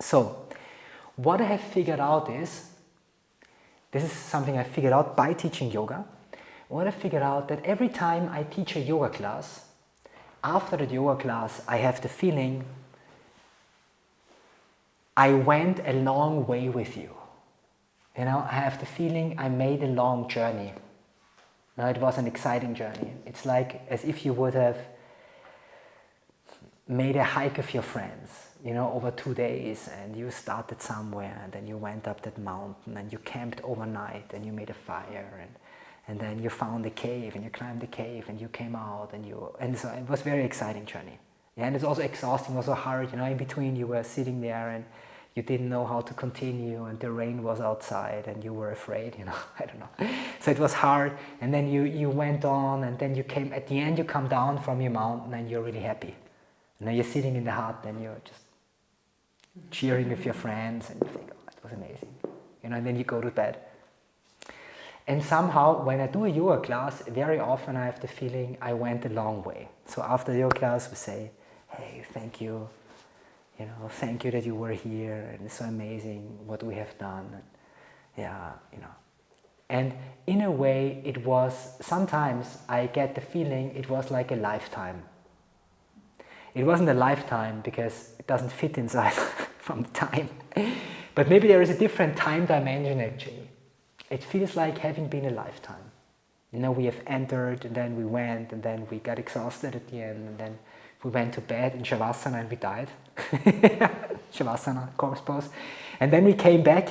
So, what I have figured out is, this is something I figured out by teaching yoga. What I figured out that every time I teach a yoga class, after the yoga class, I have the feeling I went a long way with you. You know, I have the feeling I made a long journey. Now, it was an exciting journey. It's like as if you would have made a hike with your friends, you know, over 2 days, and you started somewhere and then you went up that mountain and you camped overnight and you made a fire and then you found a cave and you climbed the cave and you came out and so it was a very exciting journey. Yeah, and it's also exhausting, also hard, you know, in between you were sitting there and you didn't know how to continue and the rain was outside and you were afraid, you know, I don't know. So it was hard, and then you went on, and then you came, at the end you come down from your mountain and you're really happy. And then you're sitting in the hut and you're just cheering with your friends and you think, oh, it was amazing. You know, and then you go to bed. And somehow when I do a yoga class, very often I have the feeling I went a long way. So after the yoga class we say, hey, thank you. You know, thank you that you were here, and it's so amazing what we have done. And yeah, you know. And in a way, it was, sometimes I get the feeling it was like a lifetime. It wasn't a lifetime because it doesn't fit inside from the time. But maybe there is a different time dimension actually. It feels like having been a lifetime. You know, we have entered, and then we went, and then we got exhausted at the end, and then we went to bed in Shavasana and we died. Shavasana, corpse pose. And then we came back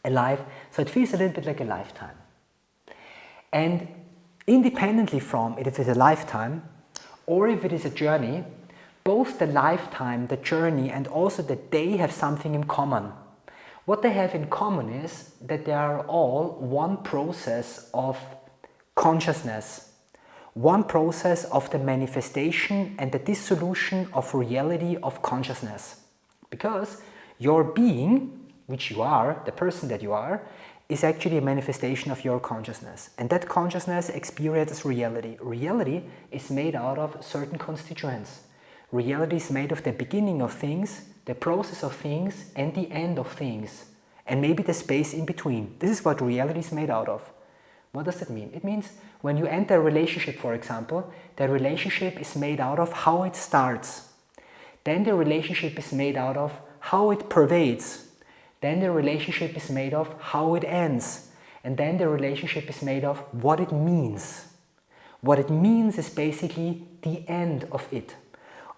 alive. So it feels a little bit like a lifetime. And independently from if it is a lifetime or if it is a journey, both the lifetime, the journey, and also the day have something in common. What they have in common is that they are all one process of consciousness. One process of the manifestation and the dissolution of reality of consciousness. Because your being, which you are, the person that you are, is actually a manifestation of your consciousness. And that consciousness experiences reality. Reality is made out of certain constituents. Reality is made of the beginning of things, the process of things, and the end of things. And maybe the space in between. This is what reality is made out of. What does that mean? It means when you enter a relationship, for example, the relationship is made out of how it starts. Then the relationship is made out of how it pervades. Then the relationship is made of how it ends. And then the relationship is made of what it means. What it means is basically the end of it.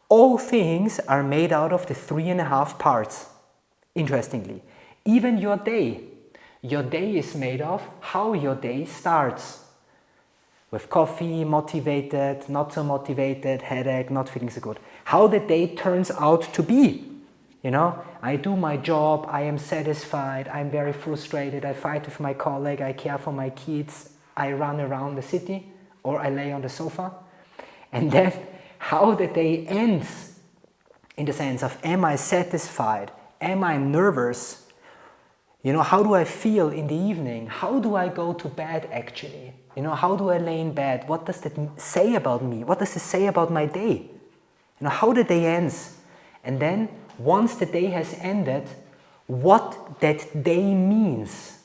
All things are made out of the 3.5 parts, interestingly. Even your day. Your day is made of how your day starts. With coffee, motivated, not so motivated, headache, not feeling so good. How the day turns out to be. You know, I do my job, I am satisfied, I'm very frustrated, I fight with my colleague, I care for my kids, I run around the city, or I lay on the sofa. And then how the day ends, in the sense of, am I satisfied? Am I nervous? You know, how do I feel in the evening? How do I go to bed actually? You know, how do I lay in bed? What does that say about me? What does it say about my day? You know, how the day ends. And then, once the day has ended, what that day means.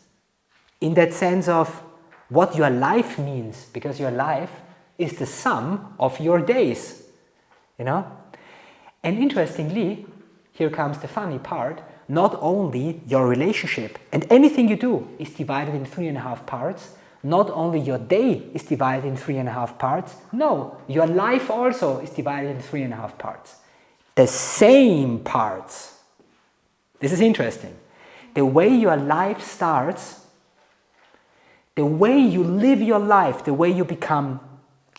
In that sense of what your life means. Because your life is the sum of your days. You know? And interestingly, here comes the funny part, not only your relationship and anything you do is divided in 3.5 parts, not only your day is divided in 3.5 parts, no, your life also is divided in 3.5 parts. The same parts. This is interesting. The way your life starts, the way you live your life, the way you become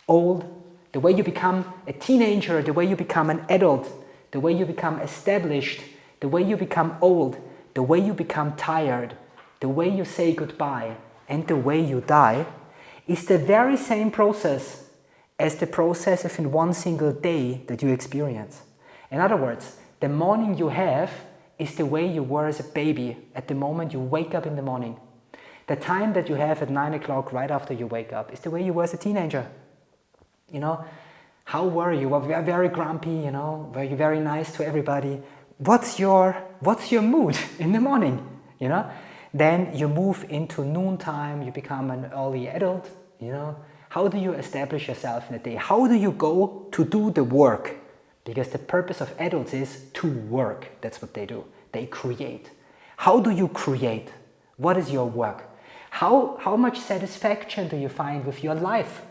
old, the way you become a teenager, the way you become an adult, the way you become established, the way you become old, the way you become tired, the way you say goodbye, and the way you die, is the very same process as the process of in one single day that you experience. In other words, the morning you have is the way you were as a baby at the moment you wake up in the morning. The time that you have at 9 o'clock right after you wake up is the way you were as a teenager. You know, how were you? Were you very grumpy, you know? Were you very nice to everybody? what's your mood in the morning, you know? Then you move into noontime, you become an early adult, you know? How do you establish yourself in a day? How do you go to do the work? Because the purpose of adults is to work. That's what they do. They create. How do you create? What is your work? How much satisfaction do you find with your life?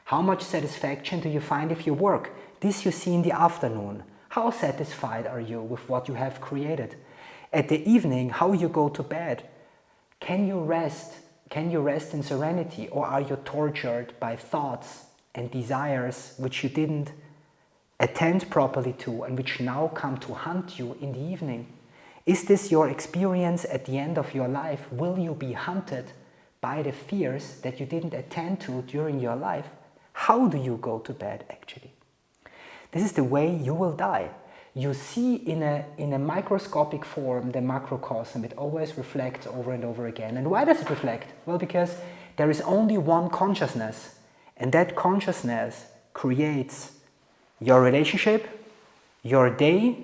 How much satisfaction do you find if you work? This you see in the afternoon. How satisfied are you with what you have created? At the evening, how you go to bed? Can you rest? Can you rest in serenity, or are you tortured by thoughts and desires which you didn't attend properly to and which now come to hunt you in the evening? Is this your experience at the end of your life? Will you be hunted by the fears that you didn't attend to during your life? How do you go to bed actually? This is the way you will die. You see in a microscopic form the macrocosm. It always reflects over and over again. And why does it reflect? Well, because there is only one consciousness, and that consciousness creates your relationship, your day,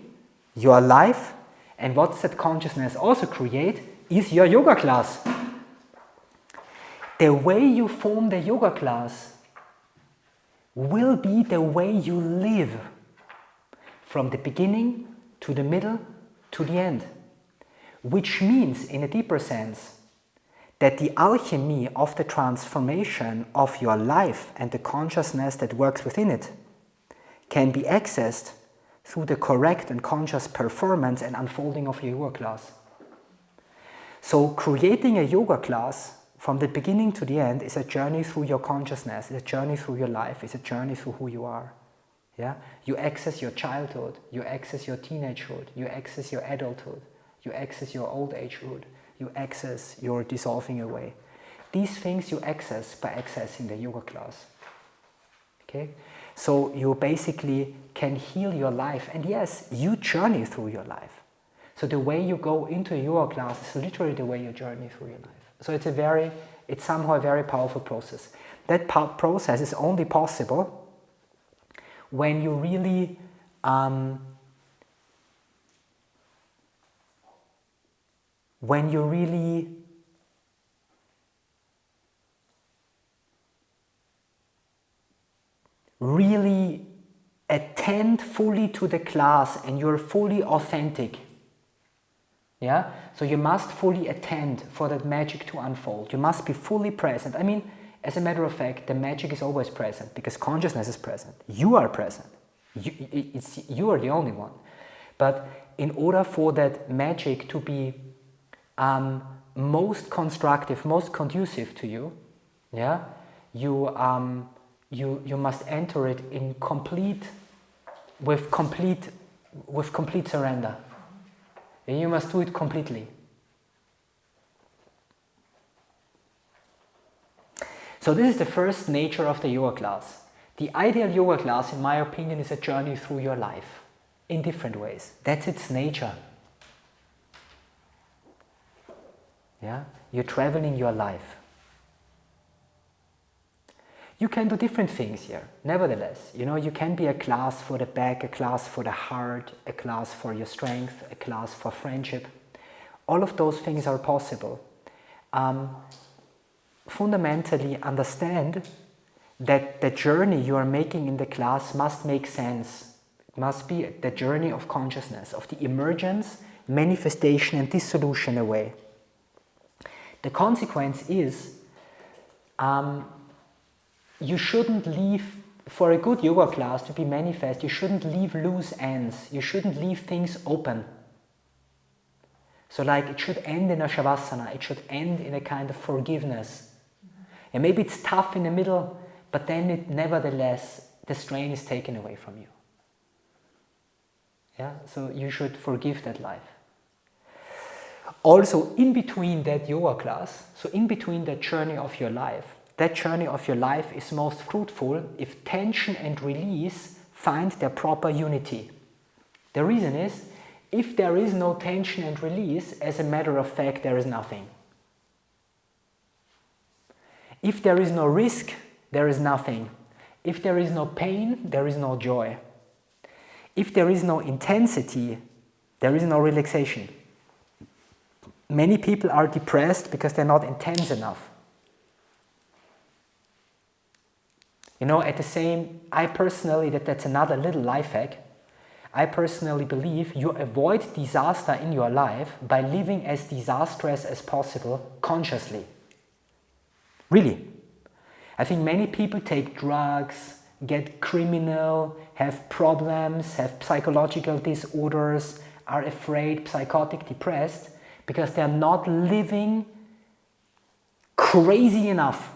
your life, and what does that consciousness also create is your yoga class. The way you form the yoga class will be the way you live from the beginning to the middle to the end, which means in a deeper sense that the alchemy of the transformation of your life and the consciousness that works within it can be accessed through the correct and conscious performance and unfolding of your yoga class. So creating a yoga class from the beginning to the end is a journey through your consciousness, it's a journey through your life, it's a journey through who you are. Yeah? You access your childhood, you access your teenagehood, you access your adulthood, you access your old agehood, you access your dissolving away. These things you access by accessing the yoga class. Okay? So you basically can heal your life, and yes, you journey through your life. So the way you go into a yoga class is literally the way you journey through your life. So it's somehow a very powerful process. That process is only possible when you really really attend fully to the class and you're fully authentic. Yeah? So you must fully attend for that magic to unfold. You must be fully present. I mean, as a matter of fact, the magic is always present because consciousness is present. You are present. You are the only one. But in order for that magic to be most constructive, most conducive to you, yeah, you must enter it in with complete surrender. And you must do it completely. So this is the first nature of the yoga class. The ideal yoga class, in my opinion, is a journey through your life in different ways. That's its nature. Yeah? You're traveling your life. You can do different things here, nevertheless. You know, you can be a class for the back, a class for the heart, a class for your strength, a class for friendship. All of those things are possible. Fundamentally understand that the journey you are making in the class must make sense. It must be the journey of consciousness, of the emergence, manifestation and dissolution away. The consequence is you shouldn't leave, for a good yoga class to be manifest, you shouldn't leave loose ends. You shouldn't leave things open. So like it should end in a shavasana, it should end in a kind of forgiveness. And maybe it's tough in the middle, but then nevertheless, the strain is taken away from you. Yeah, so you should forgive that life. Also, in between that yoga class, so in between that journey of your life, that journey of your life is most fruitful if tension and release find their proper unity. The reason is, if there is no tension and release, as a matter of fact, there is nothing. If there is no risk, there is nothing. If there is no pain, there is no joy. If there is no intensity, There is no relaxation. Many people are depressed because they're not intense enough. You know, I personally, that's another little life hack. I personally believe you avoid disaster in your life by living as disastrous as possible consciously. Really. I think many people take drugs, get criminal, have problems, have psychological disorders, are afraid, psychotic, depressed, because they are not living crazy enough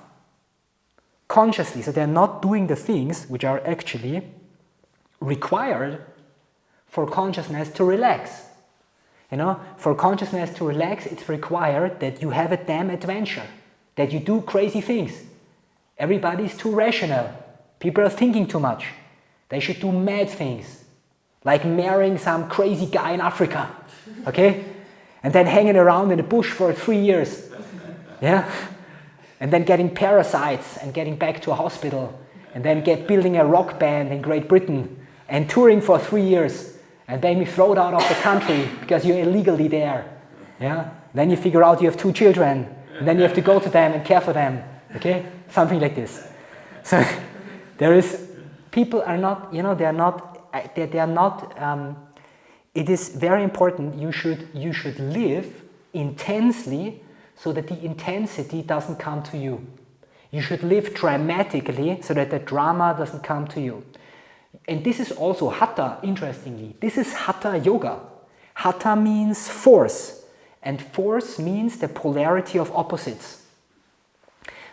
consciously. So they're not doing the things which are actually required for consciousness to relax. You know, for consciousness to relax, it's required that you have a damn adventure, that you do crazy things. Everybody's too rational. People are thinking too much. They should do mad things, like marrying some crazy guy in Africa, okay? And then hanging around in the bush for 3 years, yeah? And then getting parasites and getting back to a hospital, and then building a rock band in Great Britain and touring for 3 years, and then be thrown out of the country because you're illegally there, yeah? Then you figure out you have 2 children, and then you have to go to them and care for them, okay? Something like this. So people are not, you know, they are not, it is very important, you should live intensely so that the intensity doesn't come to you. You should live dramatically so that the drama doesn't come to you. And this is also Hatha, interestingly. This is Hatha yoga. Hatha means force, and force means the polarity of opposites.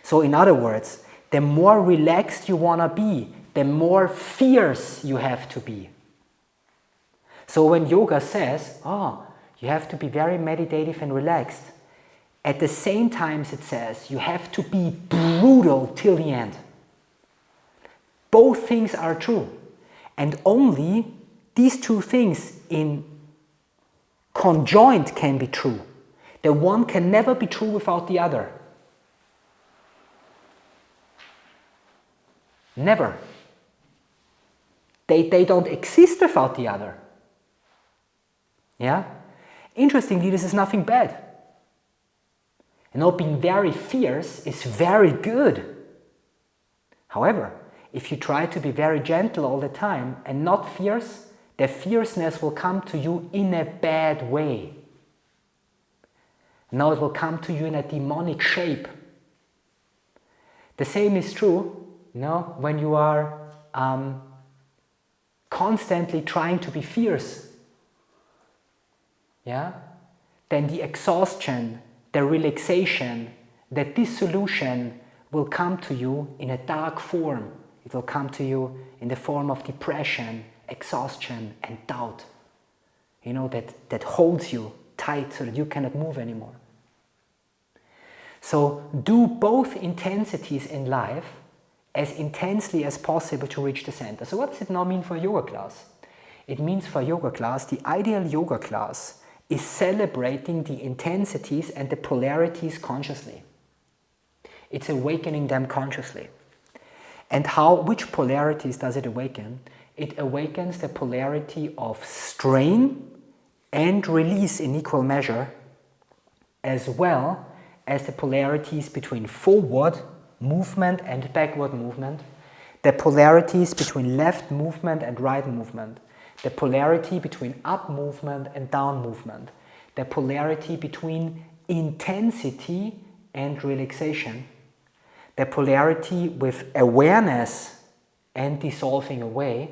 So in other words, the more relaxed you want to be, the more fierce you have to be. So when yoga says, you have to be very meditative and relaxed, at the same time it says you have to be brutal till the end. Both things are true. And only these two things in conjoint can be true. The one can never be true without the other. Never. They don't exist without the other. Yeah? Interestingly, this is nothing bad. You know, being very fierce is very good. However, if you try to be very gentle all the time and not fierce, the fierceness will come to you in a bad way. Now it will come to you in a demonic shape. The same is true, you know, when you are constantly trying to be fierce. Yeah? Then the exhaustion, the relaxation, the dissolution will come to you in a dark form. It will come to you in the form of depression, exhaustion, and doubt. You know, that holds you tight so that you cannot move anymore. So do both intensities in life as intensely as possible to reach the center. So what does it now mean for a yoga class? It means for a yoga class, the ideal yoga class is celebrating the intensities and the polarities consciously. It's awakening them consciously. And which polarities does it awaken? It awakens the polarity of strain and release in equal measure, as well as the polarities between forward movement and backward movement, the polarities between left movement and right movement, the polarity between up movement and down movement, the polarity between intensity and relaxation, the polarity with awareness and dissolving away.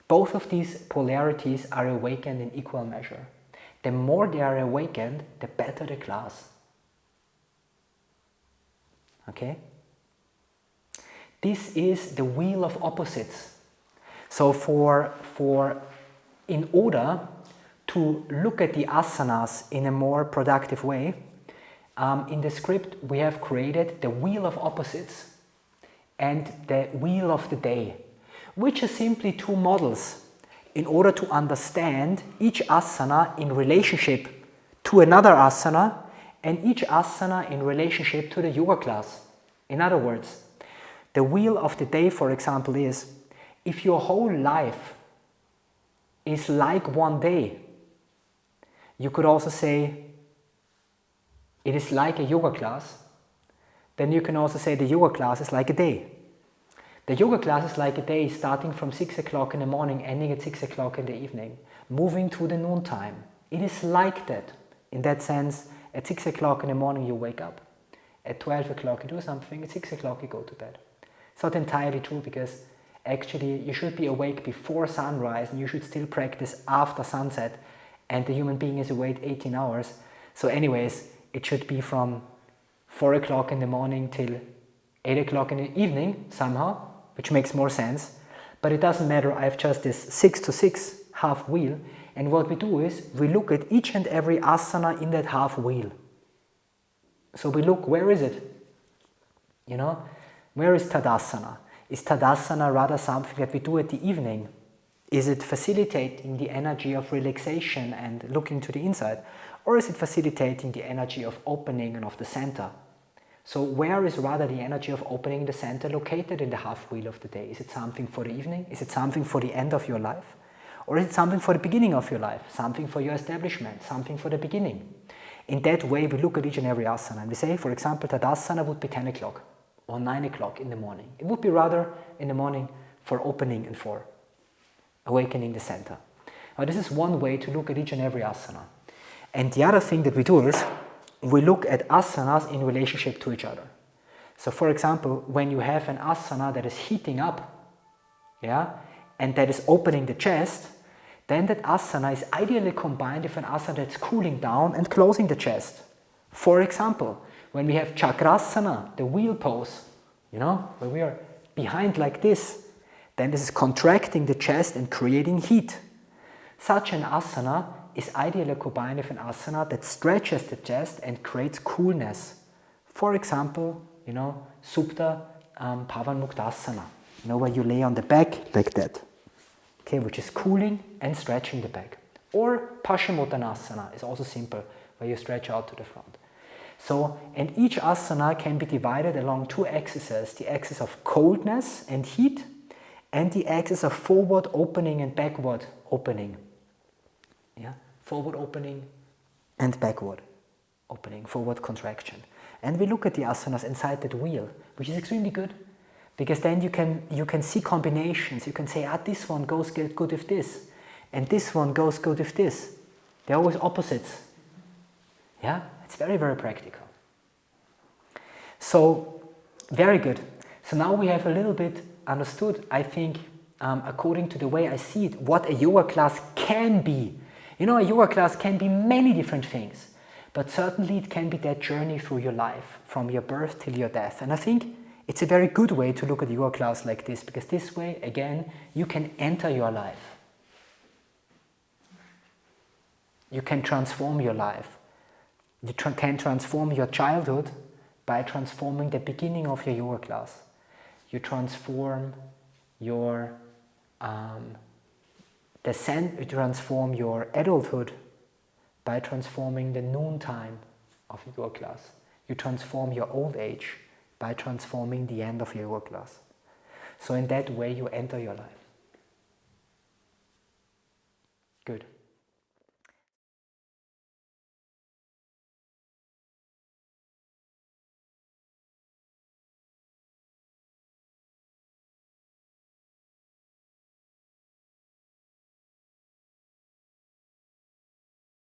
Both of these polarities are awakened in equal measure. The more they are awakened, the better the class. Okay? This is the wheel of opposites. So in order to look at the asanas in a more productive way, in the script we have created the wheel of opposites and the wheel of the day, which are simply two models in order to understand each asana in relationship to another asana and each asana in relationship to the yoga class. In other words, the wheel of the day, for example, is if your whole life is like one day, You could also say it is like a yoga class. Then you can also say the yoga class is like a day. The yoga class is like a day starting from 6 o'clock in the morning, ending at 6 o'clock in the evening, moving to the noon time. It is like that. In that sense, at 6 o'clock in the morning you wake up. At 12 o'clock you do something, at 6 o'clock you go to bed. It's not entirely true, because actually you should be awake before sunrise and you should still practice after sunset, and the human being is awake 18 hours. So anyways, it should be from 4 o'clock in the morning till 8 o'clock in the evening somehow, which makes more sense. But it doesn't matter, I have just this 6 to 6 half wheel, and what we do is we look at each and every asana in that half wheel. So we look, where is it? You know, where is Tadasana? Is Tadasana rather something that we do at the evening? Is it facilitating the energy of relaxation and looking to the inside? Or is it facilitating the energy of opening and of the center? So where is rather the energy of opening the center located in the half wheel of the day? Is it something for the evening? Is it something for the end of your life? Or is it something for the beginning of your life? Something for your establishment? Something for the beginning? In that way, we look at each and every asana and we say, for example, Tadasana would be 10 o'clock or 9 o'clock in the morning. It would be rather in the morning for opening and for awakening the center. Now, this is one way to look at each and every asana. And the other thing that we do is we look at asanas in relationship to each other. So for example, when you have an asana that is heating up, yeah, and that is opening the chest, then that asana is ideally combined with an asana that's cooling down and closing the chest. For example, when we have chakrasana, the wheel pose, you know, where we are behind like this, then this is contracting the chest and creating heat. Such an asana is ideally combined with an asana that stretches the chest and creates coolness. For example, you know, Supta Pavanmuktasana, you know, where you lay on the back like that, okay, which is cooling and stretching the back. Or Paschimottanasana is also simple, where you stretch out to the front. So, and each asana can be divided along two axes, the axis of coldness and heat, and the axis of forward opening and backward opening. Yeah, forward opening and backward opening, forward contraction. And we look at the asanas inside that wheel, which is extremely good, because then you can see combinations. You can say, this one goes good with this, and this one goes good with this. They're always opposites. Yeah, it's very, very practical. So, very good. So now we have a little bit understood, I think, according to the way I see it, what a yoga class can be. You know, a yoga class can be many different things, but certainly it can be that journey through your life, from your birth till your death. And I think it's a very good way to look at a yoga class like this, because this way, again, you can enter your life. You can transform your life. You can transform your childhood by transforming the beginning of your yoga class. You transform your you transform your adulthood by transforming the noontime of your yoga class. You transform your old age by transforming the end of your yoga class. So in that way you enter your life. Good.